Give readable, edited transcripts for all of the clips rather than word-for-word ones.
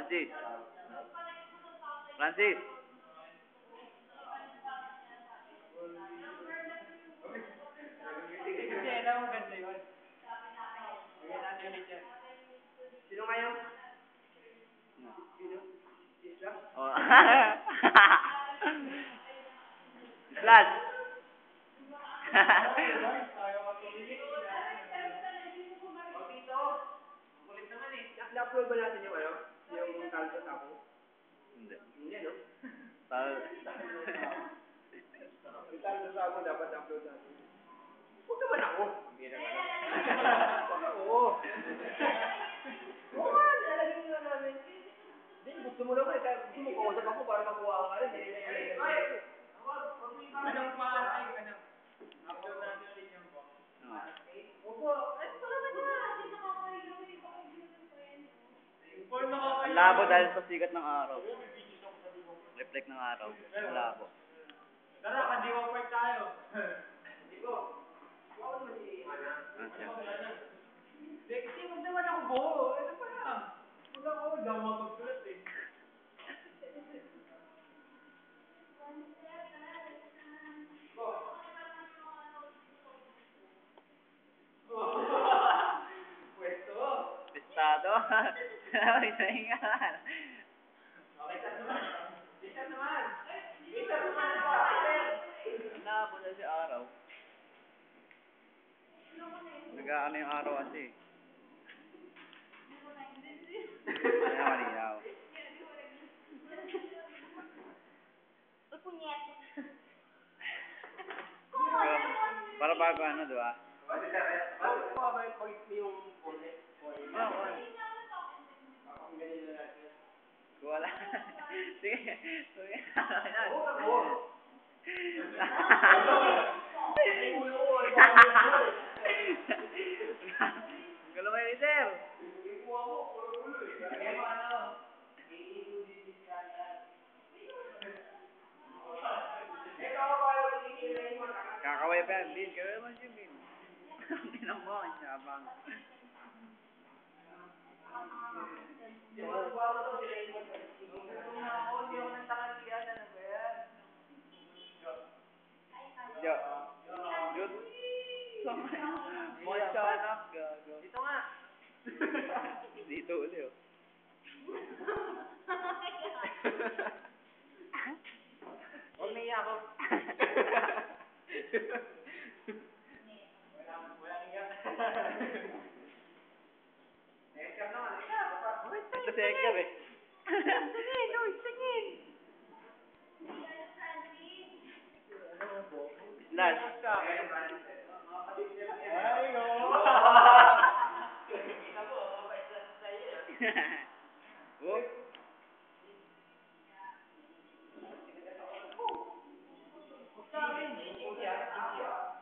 Francis. Francis. Kasi alam mo ganda yun. Bigyan natin ulit yan. Sino ngayon? Sino? Isla? Oh. Slash. Na-upload ba natin yung ano? Yung talco tapo? Hindi. Hindi, no? Yung talco tapo dapat upload natin. Huwag naman ako. Hindi naman ako. Huwag ako. Oo nga, lalagyan nyo namin. Hindi, gusto mo naman. Gusto mo kausap ako para makuha ka rin. Anong pangalan? Anong? Upload natin ulit yung box. Opo. Ang labo dahil sa sigat ng araw. Reflect ng araw. Ang labo. Tara, kandiwa part tayo. Hindi ko. Ako naman si Ana. Kasi huwag naman ako buo. Ano pa lang? Wala ako. Wala ako magsulat eh. Pwesto. Pistado. Isa nga. Okay, saan naman? Isa naman. Isa naman pa. Ang labo dahil sa araw. Nag-aano yung araw kasi. Kaya malinaw. Para bago ano, di ba? Wala. Sige. Sige. Galo kayo, sir. Kakaway pa yan, Bin. Kaya naman siya, Bin. Tinang mo, ang sabang. Yo. Good. Mga anak, gago. Dito nga. Dito uli, oh. Huwag na iya ako. Ito si Edgar, eh. Slash. Whoop.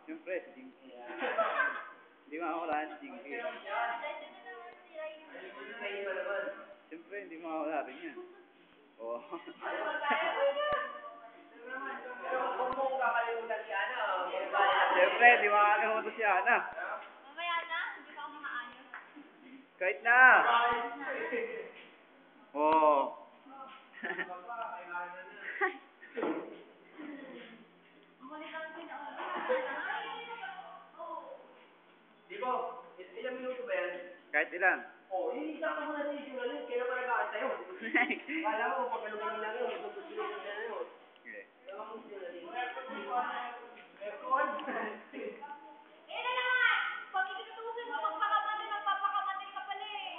Siyempre, si Jinky. Hindi makakawala si Jinky. Siyempre, hindi makakawala rin yan. Oo. Siyempre, hindi makakalimutan si Ana. Mamaya na, hindi pa ako makaayos. Kahit na. Oo. Ilang minuto ba yan? Kahit ilan. Oo, isakta mo na sa issue na yun. Kailan pa nag-aakit tayo? Kala mo, pag ano lang yun, sunod-sunod na yun. Okay. Kailangan mo sila rin. Eh na naman! Pag inutusan mo magpakamatay, magpapakamatay ka pala eh.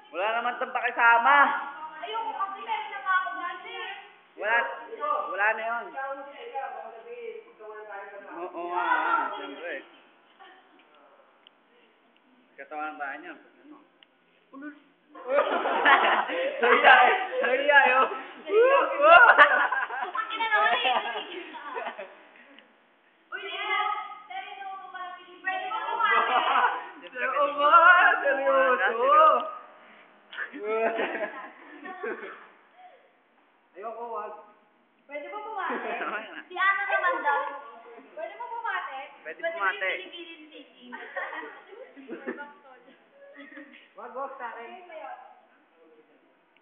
Wala naman itong pakisama. Ayoko kasi meron na nga ako dati. Wala na yun. Oo nga, siyempre. Katawan tayo niya. Ulul. Nahiya yun. Ang ina naman eh. Uy, seryoso ko pala. Pwede ba kumate? Seryoso. Ayoko, wag. Pwede mo bumate? Okay na. Si Ana naman daw. Pwede mo bumate? Pwede bumate. Pwede mo yung speaking. Wag sa akin.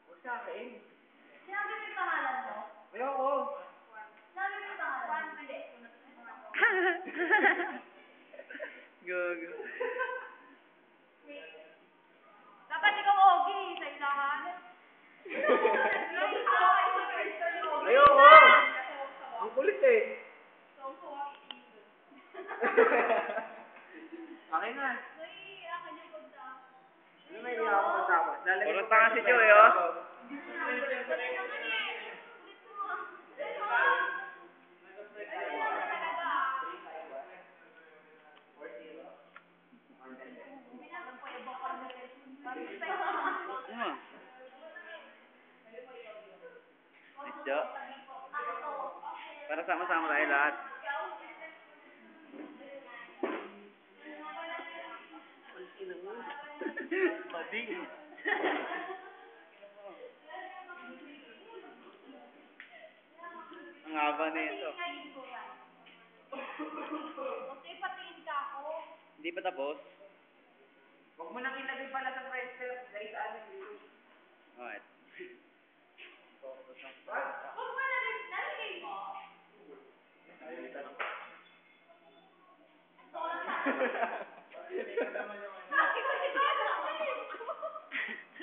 Wag sa akin. Sinabi mo yung pangalan mo? Ayoko. Sinabi mo yung pangalan mo? Hindi. Gago. Dapat ikaw Ogie sa ilahan. Ayoko. Ang kulit eh. Akin na. Ano may iyak ako pagtapos? Puro tanga si Joey, oh. Ano? Nice job. Para sama-sama tayo lahat. Bading. Ang haba na ito. Okay, patingin ka ako. Hindi pa tapos? Huwag mo nang ilagay pala sa pressure. Dahil sa amin dito. Alright. Huwag mo nalagay mo.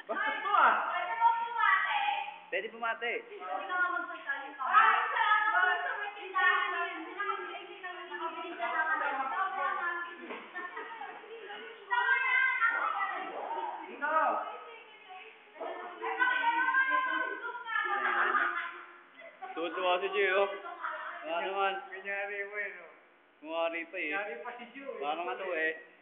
Bakit mo ah? Pwede mo bumate? Pwede bumate. Hindi ka nga magsasalita ka. Ay, salamat po sa may tindahan. Nakakabilis na naman. Tama na! Dito. Tuwa si Joey, oh. Ano naman? Kunyari mo eh, no? Kumari pa eh. Kunyari pa si Joe eh. Parang ano eh.